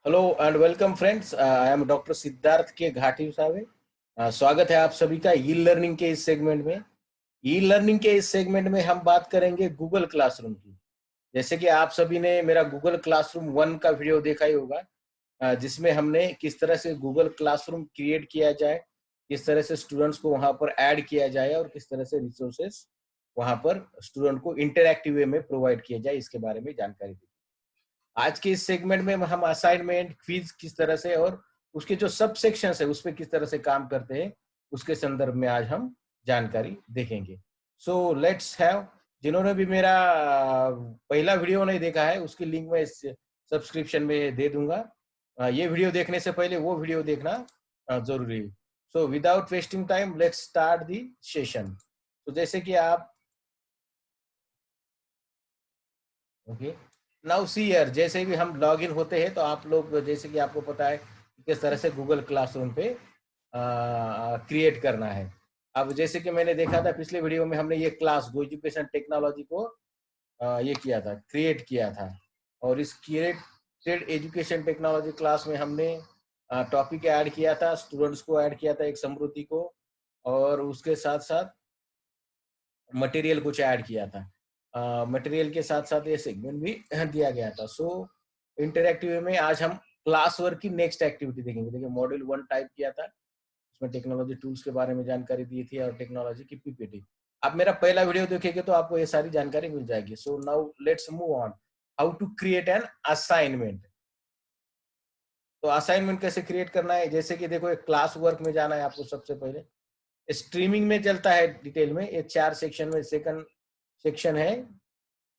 Hello and welcome friends, I am doctor Siddharth के घाटी साहब। स्वागत है आप सभी का ई लर्निंग के इस सेगमेंट में। ई लर्निंग के इस सेगमेंट में हम बात करेंगे गूगल क्लासरूम की। जैसे कि आप सभी ने मेरा गूगल क्लासरूम 1 का वीडियो देखा ही होगा, जिसमें हमने किस तरह से गूगल क्लासरूम क्रिएट किया जाए, किस तरह से स्टूडेंट्स को वहां पर ऐड किया जाए और किस तरह से रिसोर्सेस वहां पर स्टूडेंट को इंटरैक्टिव वे में प्रोवाइड किया जाए, इसके बारे में जानकारी दी। आज के इस सेगमेंट में हम असाइनमेंट, क्विज किस तरह से और उसके जो सब सेक्शंस है उस पर किस तरह से काम करते हैं, उसके संदर्भ में आज हम जानकारी देखेंगे। सो लेट्स हैव, जिन्होंने भी मेरा पहला वीडियो नहीं देखा है उसकी लिंक मैं इस सब्सक्रिप्शन में दे दूंगा। ये वीडियो देखने से पहले वो वीडियो देखना जरूरी है। So without wasting time let's start the session. तो जैसे कि आप ओके, नाउ सी हियर, जैसे भी हम लॉग इन होते हैं तो आप लोग, जैसे कि आपको पता है किस तरह से गूगल क्लासरूम पे क्रिएट करना है। अब जैसे कि मैंने देखा था पिछले वीडियो में, हमने ये क्लास गो एजुकेशन टेक्नोलॉजी को ये किया था, क्रिएट किया था। और इस क्रिएटेड एजुकेशन टेक्नोलॉजी क्लास में हमने टॉपिक ऐड किया था, स्टूडेंट्स को ऐड किया था, एक समृद्धि को, और उसके साथ साथ मटेरियल कुछ ऐड किया था। मटेरियल के साथ साथ ये सेगमेंट भी दिया गया था। सो इंटरैक्टिव में आज हम क्लास वर्क की नेक्स्ट एक्टिविटी देखेंगे। देखिए, मॉड्यूल 1 टाइप किया था, उसमें टेक्नोलॉजी टूल्स के बारे में जानकारी दी थी और टेक्नोलॉजी की पीपीटी। आप मेरा पहला वीडियो देखेंगे तो आपको ये सारी जानकारी मिल जाएगी। So now let's move on, how to create an assignment. तो असाइनमेंट कैसे क्रिएट करना है, जैसे कि देखो, एक क्लास वर्क में जाना है आपको। सबसे पहले स्ट्रीमिंग में चलता है डिटेल में, ये 4 सेक्शन में सेकंड सेक्शन है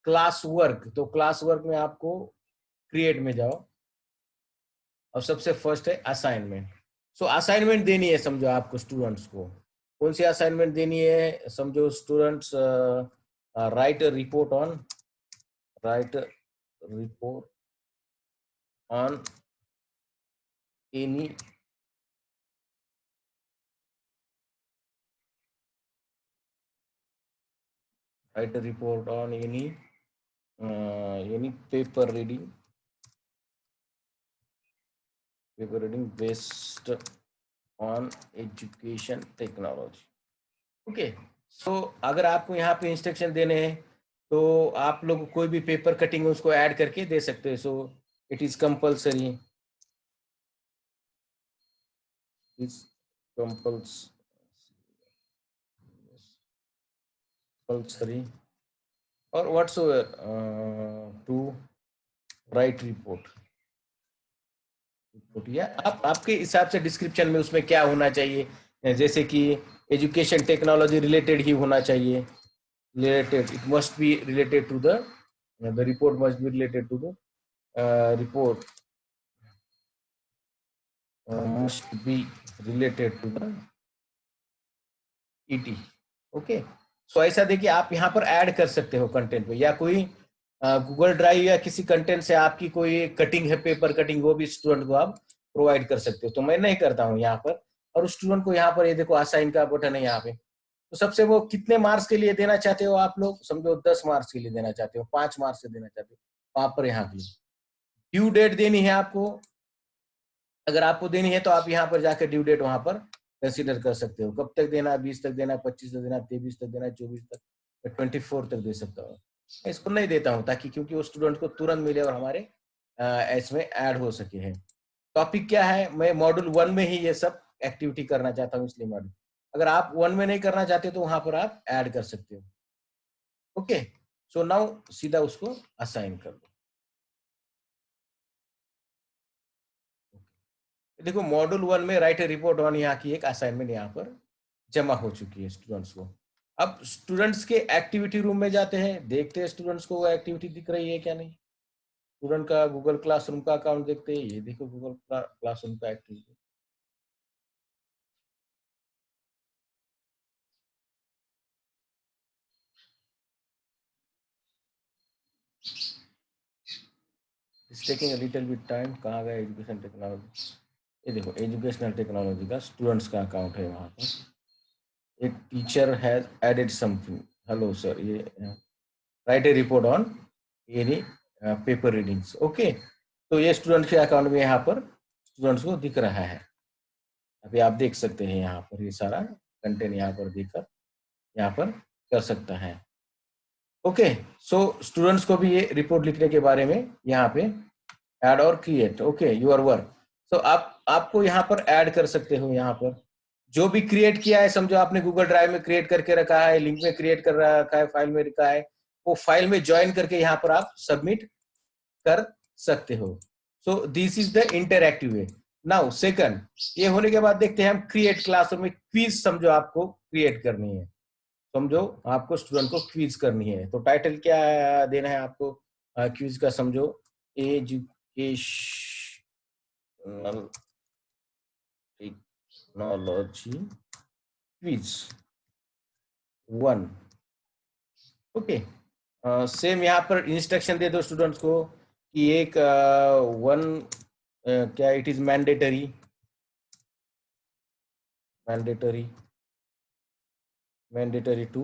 क्लास वर्क। तो क्लास वर्क में आपको क्रिएट में जाओ और सबसे फर्स्ट है असाइनमेंट। सो असाइनमेंट देनी है, समझो आपको स्टूडेंट्स को। कौन सी असाइनमेंट देनी है, समझो students write report on, write report on any write report on any paper reading based on education technology. Okay, so अगर आपको यहाँ पे इंस्ट्रक्शन देने हैं तो आप लोग कोई भी पेपर कटिंग उसको ऐड करके दे सकते हैं। So it is compulsory, is compulsory और व्हाट्सओवर टू राइट रिपोर्ट। या आप आपके हिसाब से डिस्क्रिप्शन में उसमें क्या होना चाहिए, जैसे कि एजुकेशन टेक्नोलॉजी रिलेटेड ही होना चाहिए, related, it must be related to the report must be related to the report must be related to the ET। Okay, so ऐसा देखिए, आप यहाँ पर ऐड कर सकते हो कंटेंट पे, या कोई गूगल ड्राइव या किसी कंटेंट से आपकी कोई कटिंग है, पेपर कटिंग, वो भी स्टूडेंट को आप प्रोवाइड कर सकते हो। तो मैं नहीं करता हूँ यहाँ पर, और उस स्टूडेंट को यहाँ पर ये देखो असाइन का बटन है यहाँ पे। तो सबसे वो कितने मार्क्स के लिए देना चाहते हो आप लोग, समझो 10 मार्क्स के लिए देना चाहते हो, 5 मार्क्स से देना चाहते हो, वहां पर यहाँ पे ड्यू डेट देनी है आपको। अगर आपको देनी है तो आप यहाँ पर जाकर ड्यू डेट वहां पर कंसीडर कर सकते हो, कब तक देना, 20 तक देना, 25 तक देना, 23 तक देना, 24 तक, 24 तक दे सकता हूँ। मैं इसको नहीं देता हूँ ताकि, क्योंकि वो स्टूडेंट को तुरंत मिले और हमारे इसमें ऐड हो सके है। टॉपिक क्या है, मैं मॉड्यूल 1 में ही ये सब एक्टिविटी करना चाहता हूँ, इसलिए मॉड्यूल, अगर आप 1 में नहीं करना चाहते तो वहां पर आप ऐड कर सकते हो। ओके, सो नाउ सीधा उसको असाइन कर दो। देखो, मॉड्यूल 1 में राइट ए रिपोर्ट ऑन, यहाँ की एक असाइनमेंट यहाँ पर जमा हो चुकी है स्टूडेंट्स को। अब स्टूडेंट्स के एक्टिविटी रूम में जाते हैं, देखते हैं स्टूडेंट्स को वो एक्टिविटी दिख रही है क्या नहीं। स्टूडेंट का गूगल क्लासरूम का अकाउंट देखते हैं, ये देखो गूगल क्लासरूम का activity. It's taking a little bit time. कहाँ गया एजुकेशन टेक्नोलॉजी, ये देखो एजुकेशनल टेक्नोलॉजी का स्टूडेंट्स का अकाउंट है वहाँ पर। एक teacher has added something, hello sir, ये write a report on any paper readings. Okay, तो ये स्टूडेंट के अकाउंट में यहाँ पर स्टूडेंट्स को दिख रहा है। अभी आप देख सकते हैं यहाँ पर ये सारा कंटेंट यहाँ पर देखकर यहाँ पर कर सकता है। ओके, सो स्टूडेंट्स को भी ये रिपोर्ट लिखने के बारे में यहाँ पे ऐड और क्रिएट, ओके, योर वर्क। तो आपको यहाँ पर ऐड कर सकते हो। यहाँ पर जो भी क्रिएट किया है, समझो आपने गूगल ड्राइव में क्रिएट करके रखा है, लिंक में क्रिएट कर रखा है, फाइल में रखा है, वो फाइल में ज्वाइन करके यहाँ पर आप सबमिट कर सकते हो। So this is the interactive way. Now second, ये होने के बाद देखते हैं हम क्रिएट क्लासरूम में क्विज, समझो आपको क्रिएट करनी है, समझो आपको स्टूडेंट को क्विज करनी है, तो टाइटल क्या देना है आपको क्विज का? समझो educational technology quiz 1। Okay, same यहाँ पर इंस्ट्रक्शन दे दो स्टूडेंट्स को कि एक क्या it is mandatory to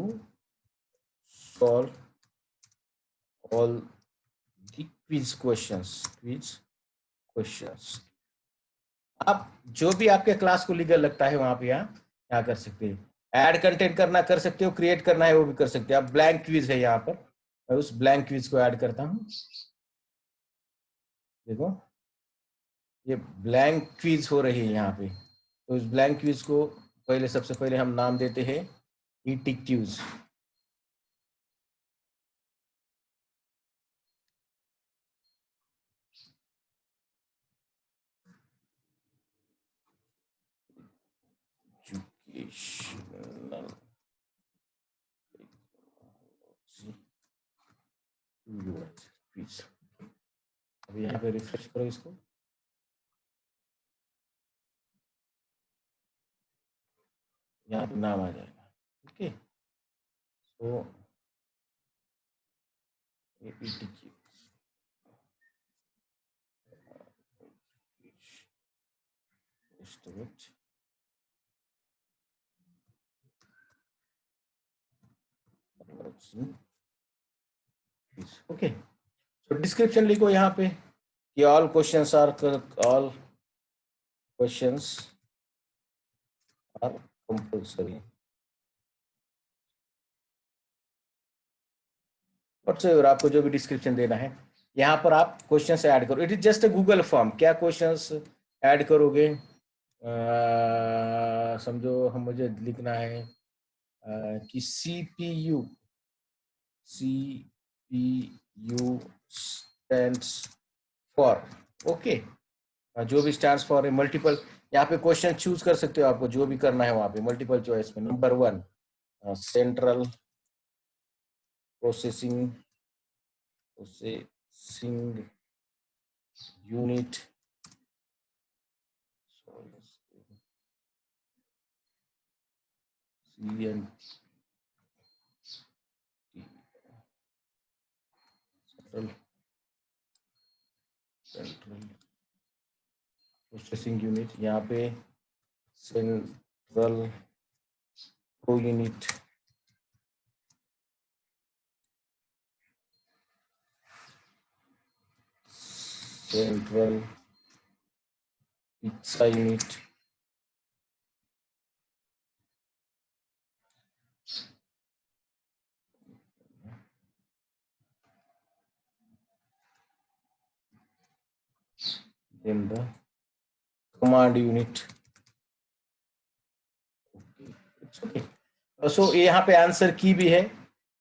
solve all the quiz questions। आप जो भी आपके क्लास को लीगल लगता है वहां पे यहाँ कर सकते हैं। ऐड कंटेंट करना कर सकते हो, क्रिएट करना है वो भी कर सकते हो। अब ब्लैंक क्विज है यहाँ पर, मैं उस ब्लैंक क्विज को ऐड करता हूँ। देखो ये ब्लैंक क्विज हो रही है यहाँ पे, तो इस ब्लैंक क्विज को सबसे पहले हम नाम देते हैं ईटी क्विज। Educational quiz. अभी यहाँ पे रिफ्रेश करो इसको, यहाँ पे नाम आ जाएगा। ओके, तो ओके, तो डिस्क्रिप्शन लिखो यहाँ पे कि all questions are compulsory. Whatsoever आपको जो भी डिस्क्रिप्शन देना है यहाँ पर आप क्वेश्चंस ऐड करो। It is just a Google form. क्या क्वेश्चंस ऐड करोगे? समझो हम मुझे लिखना है कि CPU स्टैंड्स फॉर, ओके, जो भी स्टैंड्स फॉर है मल्टीपल। यहाँ पे क्वेश्चन चूज कर सकते हो, आपको जो भी करना है वहां पे मल्टीपल चॉइस में। Number 1 central processing unit, central processing unit, यहाँ पे central pro unit, central pizza unit, then the command unit। Okay, so यहाँ पे आंसर की भी है।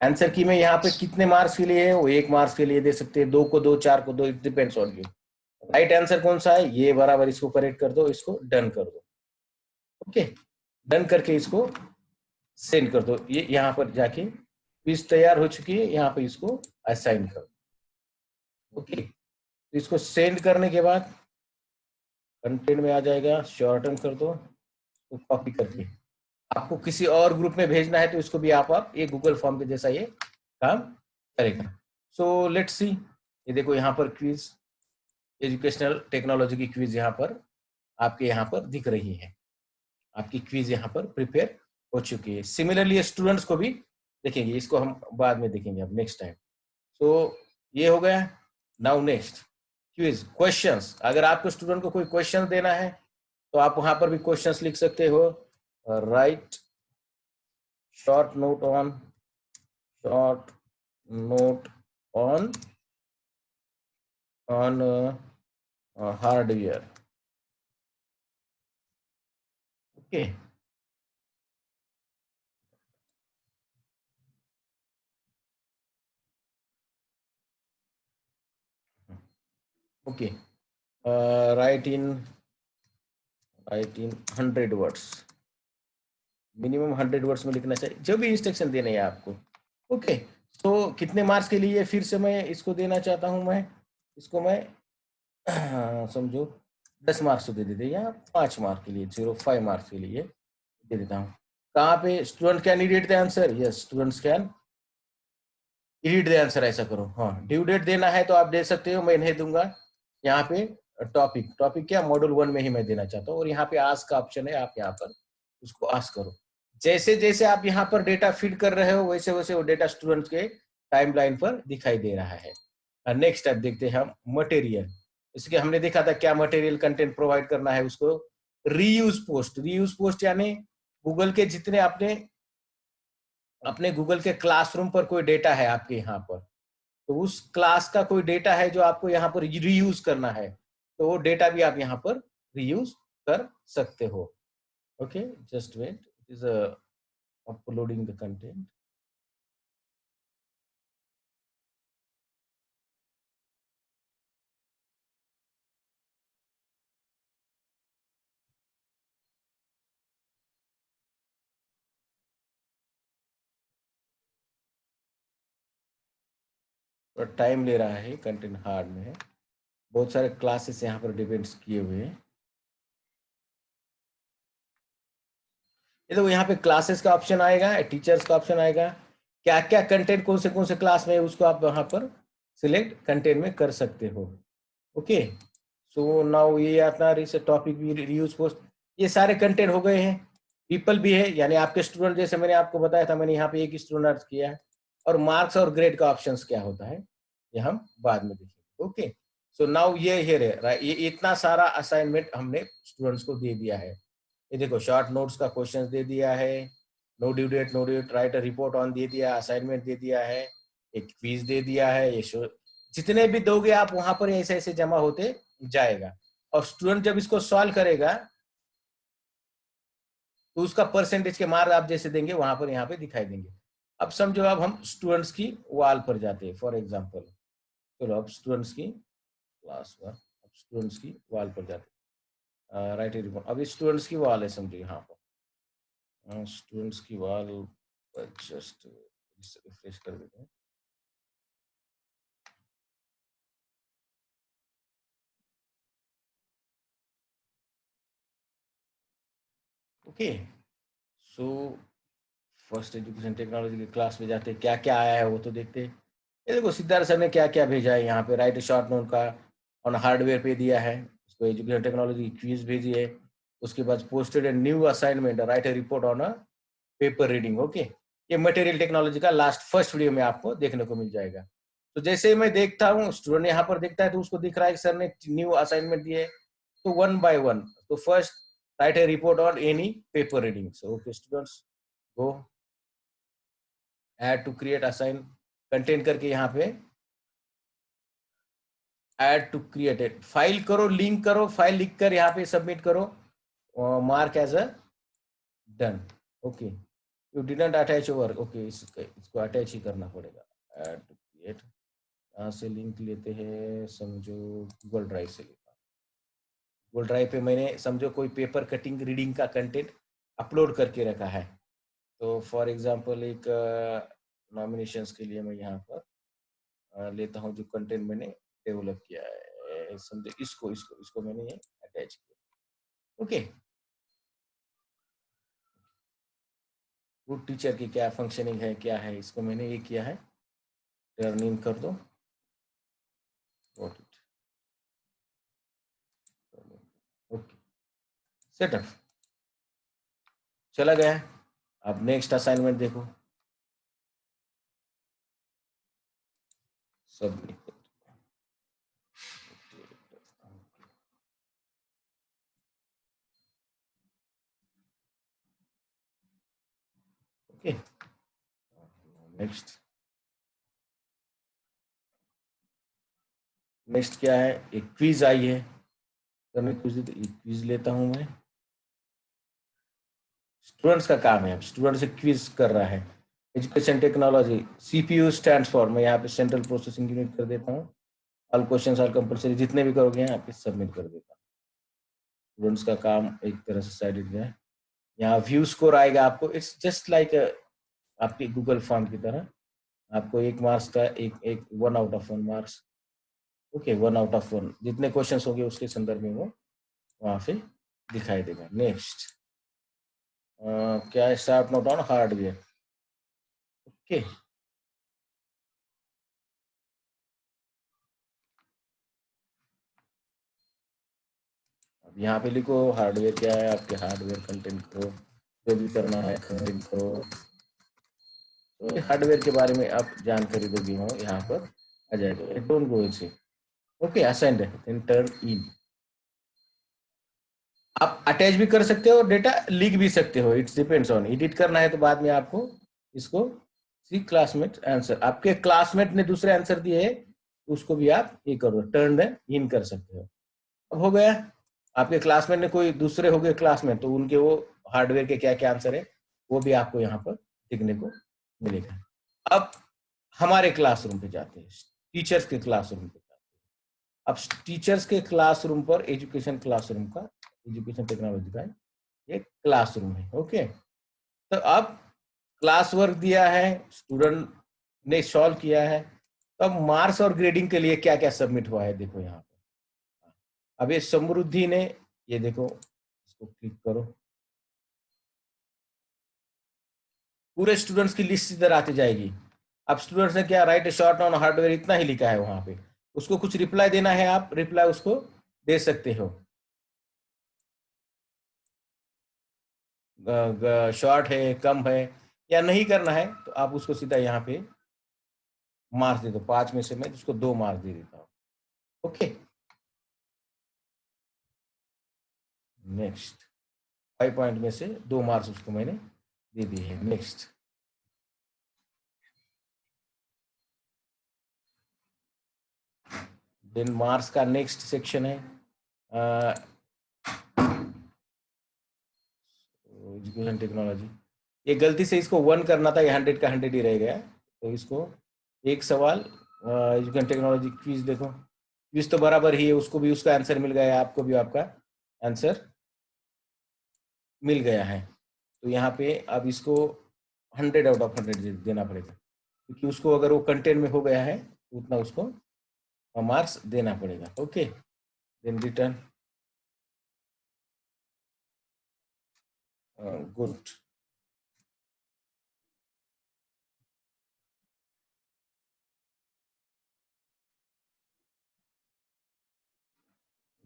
आंसर की में यहाँ पे कितने मार्क्स के लिए है? वो 1 मार्क्स के लिए दे सकते हैं, 2 को 2, 4 को 2, it depends on you. Right answer कौन सा है? ये बराबर, इसको करेक्ट कर दो, इसको डन कर दो। ओके, डन करके इसको सेंड कर दो। ये यहाँ पर जाके क्विज तैयार हो चुकी है, यहाँ पे इसको असाइन कर दो। ओके, तो इसको सेंड करने के बाद कंटेंट में आ जाएगा, शॉर्टन कर दो, तो कॉपी करके आपको किसी और ग्रुप में भेजना है तो इसको भी आप ये गूगल फॉर्म के जैसा ये काम करेगा। सो लेट्स सी, ये देखो यहाँ पर क्विज, एजुकेशनल टेक्नोलॉजी की क्विज यहाँ पर आपके यहाँ पर दिख रही है। आपकी क्विज यहाँ पर प्रिपेयर हो चुकी है। सिमिलरली स्टूडेंट्स को भी देखेंगे, इसको हम बाद में देखेंगे अब नेक्स्ट टाइम। सो ये हो गया। नाउ नेक्स्ट, क्विज क्वेश्चंस, अगर आपको स्टूडेंट को कोई क्वेश्चन देना है तो आप वहां पर भी क्वेश्चंस लिख सकते हो। Right short note on hardware. Okay, okay, right in 100 words, minimum 100 words में लिखना चाहिए, जो भी इंस्ट्रक्शन देने हैं आपको। ओके, तो कितने मार्क्स के लिए फिर से मैं इसको देना चाहता हूं, मैं इसको मैं समझो 10 मार्क्स तो दे देते, या 5 मार्क के लिए, 0.5 मार्क्स के लिए दे देता हूँ। कहाँ पे student can read the answer, yes students can read the answer, ऐसा करो। हाँ, ड्यू डेट देना है तो आप दे सकते हो, मैं नहीं दूंगा। यहाँ पे टॉपिक, टॉपिक क्या, मॉड्यूल 1 में ही मैं देना चाहता हूँ, और यहाँ पे आस्क का ऑप्शन है, आप यहाँ पर उसको आस्क करो। जैसे जैसे आप यहाँ पर डेटा फीड कर रहे हो, वैसे वैसे वो डेटा स्टूडेंट्स के टाइमलाइन पर दिखाई दे रहा है। नेक्स्ट स्टेप देखते हैं हम, मटेरियल। इसके हमने देखा था क्या मटेरियल कंटेंट प्रोवाइड करना है उसको। रीयूज पोस्ट, रीयूज पोस्ट यानी गूगल के जितने आपने अपने गूगल के क्लासरूम पर कोई डेटा है आपके यहाँ पर, तो उस क्लास का कोई डेटा है जो आपको यहाँ पर रीयूज करना है, तो वो डेटा भी आप यहाँ पर रीयूज कर सकते हो। Okay, just wait, it is uploading the content. तो टाइम ले रहा है, कंटेंट हार्ड में है, बहुत सारे क्लासेस यहाँ पर डिपेंड्स किए हुए हैं। ये तो यहाँ पे क्लासेस का ऑप्शन आएगा, टीचर्स का ऑप्शन आएगा, क्या क्या कंटेंट कौन से क्लास में है उसको आप वहां पर सिलेक्ट कंटेंट में कर सकते हो। ओके, सो नाउ ये अपना टॉपिक भी रीयूज पोस्ट, ये सारे कंटेंट हो गए हैं। पीपल भी है, यानी आपके स्टूडेंट, जैसे मैंने आपको बताया था, मैंने यहाँ पे एक स्टूडेंट किया है। और मार्क्स और ग्रेड का ऑप्शंस क्या होता है ये हम बाद में देखेंगे। ओके, सो नाउ ये हियर है, राइट, ये इतना सारा असाइनमेंट हमने स्टूडेंट्स को दे दिया है। ये देखो, शॉर्ट नोट्स का क्वेश्चन दे दिया है, no due date, no due, write a report on दे दिया, असाइनमेंट दे दिया है, एक क्विज दे दिया है, ये शो, जितने भी दोगे आप वहां पर ऐसे ऐसे जमा होते जाएगा। और स्टूडेंट जब इसको सॉल्व करेगा तो उसका परसेंटेज के मार्क आप जैसे देंगे वहां पर यहाँ पे दिखाई देंगे। अब समझो, अब हम स्टूडेंट्स की वॉल पर जाते हैं, फॉर एग्जाम्पल, चलो अब स्टूडेंट्स की क्लास वन, अब स्टूडेंट्स की वॉल पर जाते हैं, राइट रिपोर्ट, अभी स्टूडेंट्स की वॉल है, समझो यहाँ पर स्टूडेंट्स की वॉल, जस्ट रिफ्रेश कर देते हैं। Okay, so first education technology की क्लास में जाते क्या क्या आया है वो तो देखते हैं। ये देखो, सिद्धार्थ सर ने क्या क्या भेजा है यहाँ पे, राइट शॉर्ट नोट का ऑन हार्डवेयर पे दिया है, उसको एजुकेशन टेक्नोलॉजी की क्विज भेजी है। उसके बाद posted a new assignment, right a report on a paper reading. Okay, ये मटेरियल टेक्नोलॉजी का लास्ट फर्स्ट वीडियो में आपको देखने को मिल जाएगा। तो जैसे मैं देखता हूँ, स्टूडेंट यहाँ पर देखता है तो उसको दिख रहा है कि सर ने न्यू असाइनमेंट दिए, तो 1 by 1, तो first write a report on any paper reading. So okay students, go add to create assign content करके यहाँ पे add to create it, file करो, लिंक करो, फाइल लिखकर यहाँ पे सबमिट करो, mark as a done. Okay, you didn't attach over, okay, इसको अटैच ही करना पड़ेगा, ऐड टू क्रिएट। यहाँ से लिंक लेते हैं, समझो गूगल ड्राइव से लेता, गूगल ड्राइव पे मैंने समझो कोई पेपर कटिंग रीडिंग का कंटेंट अपलोड करके रखा है। तो फॉर एग्जांपल एक नॉमिनेशंस के लिए मैं यहाँ पर लेता हूँ जो कंटेंट मैंने डेवलप किया है, समझो इसको इसको इसको मैंने ये अटैच किया। ओके, गुड टीचर की क्या फंक्शनिंग है, क्या है, इसको मैंने ये किया है, टर्न इन कर दो, ओके, सेटअप चला गया। अब नेक्स्ट असाइनमेंट देखो, सबमिट, ओके, नेक्स्ट नेक्स्ट क्या है, एक क्विज आई है करने, क्विज लेता हूं मैं। स्टूडेंट्स का काम है, स्टूडेंट से क्विज कर रहा है। Education technology, CPU stands for, मैं यहाँ पे सेंट्रल प्रोसेसिंग यूनिट कर देता हूँ। ऑल क्वेश्चंस आर कंपलसरी, जितने भी करोगे यहाँ पे सबमिट कर देता हूँ। स्टूडेंट्स का काम एक तरह से साइडेड है। यहाँ व्यू स्कोर आएगा आपको, इट्स जस्ट लाइक आपके गूगल फॉर्म की तरह। आपको 1 मार्क्स का एक एक 1 out of 1 marks. Okay, 1 out of 1, जितने क्वेश्चंस होंगे उसके संदर्भ में वो वहां पे दिखाई देगा। नेक्स्ट क्या है, start note on hardware. Okay, अब यहाँ पे लिखो हार्डवेयर क्या है, आपके हार्डवेयर कंटेंट करो, जो भी करना है कंटेंट करो। तो हार्डवेयर के बारे में आप जानकारी दोगे हो, यहाँ पर आ जाएगा। डोंट गो इसे। Okay, assigned enter in. आप अटैच भी कर सकते हो, डेटा लिख भी सकते हो, इट्स डिपेंड्स ऑन। एडिट करना है तो बाद में आपको इसको सी क्लासमेट आंसर, आपके क्लासमेट ने दूसरे आंसर दिए है, उसको भी आप ये करो, टर्न इन कर सकते हो। अब हो गया, आपके क्लासमेट ने कोई दूसरे हो गए क्लासमेट, तो उनके वो हार्डवेयर के क्या क्या आंसर है वो भी आपको यहाँ पर दिखने को मिलेगा। अब हमारे क्लासरूम पे जाते हैं, टीचर्स के क्लासरूम पे। अब टीचर्स के क्लासरूम पर एजुकेशन क्लासरूम का, एजुकेशन टेक्नोलॉजी का एक क्लासरूम है। ओके, तो अब क्लास वर्क दिया है, स्टूडेंट ने सॉल्व किया है, तो अब मार्क्स और ग्रेडिंग के लिए क्या क्या सबमिट हुआ है देखो यहाँ पे। अब ये समृद्धि ने, ये देखो, इसको क्लिक करो, पूरे स्टूडेंट्स की लिस्ट इधर आती जाएगी। अब स्टूडेंट्स ने क्या, राइट शॉर्ट ऑन हार्डवेयर, इतना ही लिखा है वहां पे। उसको कुछ रिप्लाई देना है, आप रिप्लाई उसको दे सकते हो। शॉर्ट है, कम है, या नहीं करना है तो आप उसको सीधा यहाँ पे मार्क्स दे दो। 5 में से मैं उसको 2 मार्क्स दे देता हूँ। ओके, नेक्स्ट 5 पॉइंट में से 2 मार्क्स उसको मैंने दे दिए हैं। नेक्स्ट, देन मार्क्स का नेक्स्ट सेक्शन है एजुकेशन टेक्नोलॉजी। ये गलती से इसको 1 करना था, ये 100 का 100 ही रह गया। तो इसको एक सवाल, एजुकेशन टेक्नोलॉजी क्विज देखो, क्विज तो बराबर ही है, उसको भी उसका आंसर मिल गया है, आपको भी आपका आंसर मिल गया है। तो यहाँ पे अब इसको 100 आउट ऑफ 100 देना पड़ेगा, क्योंकि उसको अगर वो कंटेंट में हो गया है तो उतना उसको मार्क्स देना पड़ेगा। Okay, then return, good.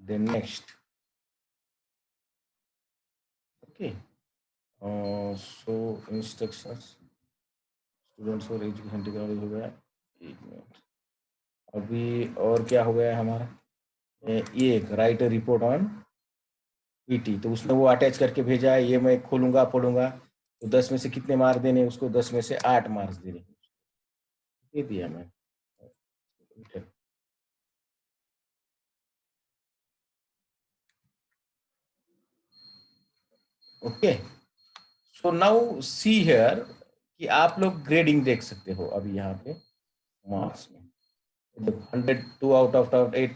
Then next, okay, so instructions, students for education technology हो गया। एक मिनट, अभी और क्या हो गया है हमारा, ये एक राइट रिपोर्ट ऑन पीटी, तो उसने वो अटैच करके भेजा है, ये मैं खोलूंगा पढ़ूंगा, तो 10 में से कितने मार्क्स देने, उसको 10 में से 8 मार्क्स देने, दे दिया मैं। Okay, so now see here कि आप लोग ग्रेडिंग देख सकते हो अभी यहाँ पे मार्क्स में। देखो 102 आउट ऑफ 8,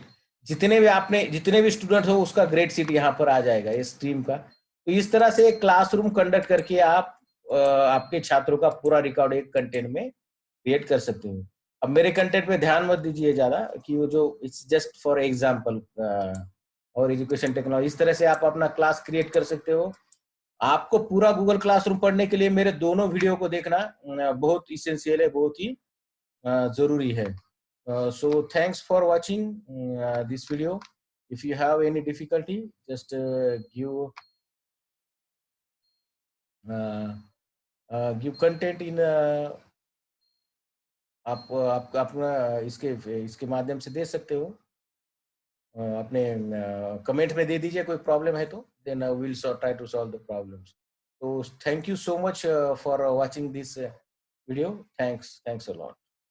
जितने भी स्टूडेंट हो उसका ग्रेड शीट यहाँ पर आ जाएगा, इस स्ट्रीम का। तो इस तरह से एक क्लासरूम कंडक्ट करके आप आपके छात्रों का पूरा रिकॉर्ड एक कंटेंट में क्रिएट कर सकते हो। अब मेरे कंटेंट पे ध्यान मत दीजिए ज्यादा, कि वो जो इट्स जस्ट फॉर एग्जाम्पल, और एजुकेशन टेक्नोलॉजी, इस तरह से आप अपना क्लास क्रिएट कर सकते हो। आपको पूरा गूगल क्लासरूम पढ़ने के लिए मेरे दोनों वीडियो को देखना बहुत इसेंशियल है, बहुत ही जरूरी है। So thanks for watching this video. If you have any difficulty, just uh, give content in आप अपना इसके इसके माध्यम से दे सकते हो। अपने कमेंट में दे दीजिए, कोई प्रॉब्लम है तो, then will try to solve the problems. तो thank you so much for watching this video. Thanks a lot.